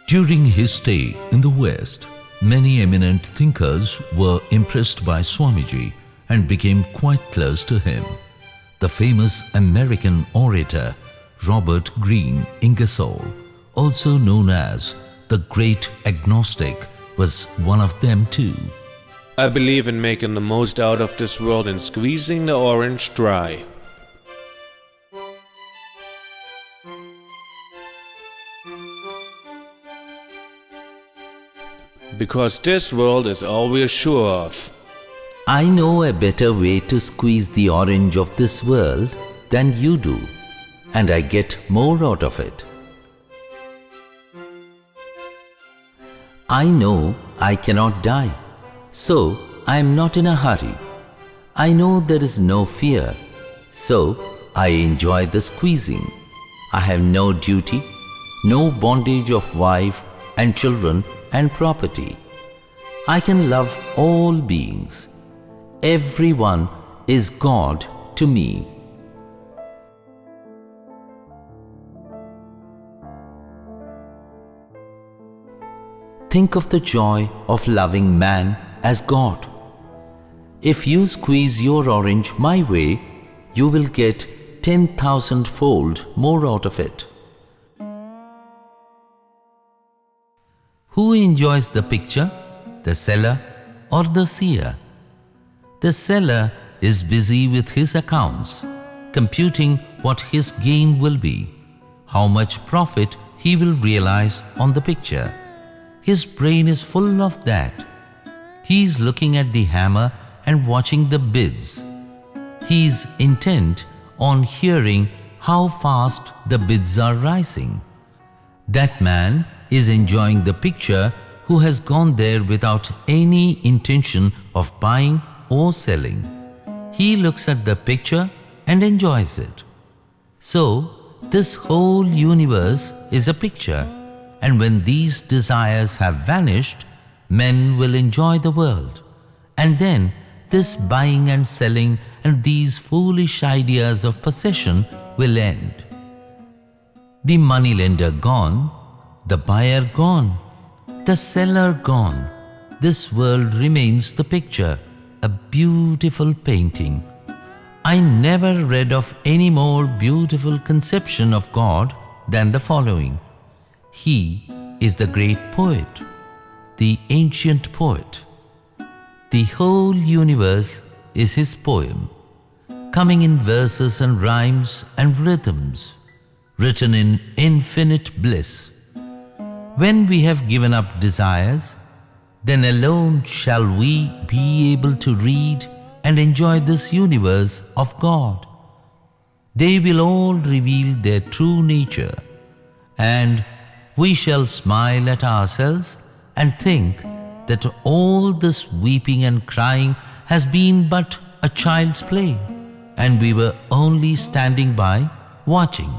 During his stay in the West, many eminent thinkers were impressed by Swamiji and became quite close to him. The famous American orator Robert Greene Ingersoll, also known as the Great Agnostic, was one of them too. I believe in making the most out of this world and squeezing the orange dry. Because this world is all we're sure of. I know a better way to squeeze the orange of this world than you do, and I get more out of it. I know I cannot die, so I am not in a hurry. I know there is no fear, so I enjoy the squeezing. I have no duty, no bondage of wife and children and property. I can love all beings. Everyone is God to me. Think of the joy of loving man as God. If you squeeze your orange my way, you will get 10,000-fold more out of it. Who enjoys the picture, the seller or the seer? The seller is busy with his accounts, computing what his gain will be, how much profit he will realize on the picture. His brain is full of that. He is looking at the hammer and watching the bids. He is intent on hearing how fast the bids are rising. That man is enjoying the picture who has gone there without any intention of buying or selling. He looks at the picture and enjoys it. So, this whole universe is a picture, and when these desires have vanished, men will enjoy the world. And then this buying and selling and these foolish ideas of possession will end. The moneylender gone, the buyer gone, the seller gone. This world remains the picture, a beautiful painting. I never read of any more beautiful conception of God than the following. He is the great poet, the ancient poet. The whole universe is his poem, coming in verses and rhymes and rhythms, written in infinite bliss. When we have given up desires, then alone shall we be able to read and enjoy this universe of God. They will all reveal their true nature, and we shall smile at ourselves and think that all this weeping and crying has been but a child's play, and we were only standing by watching.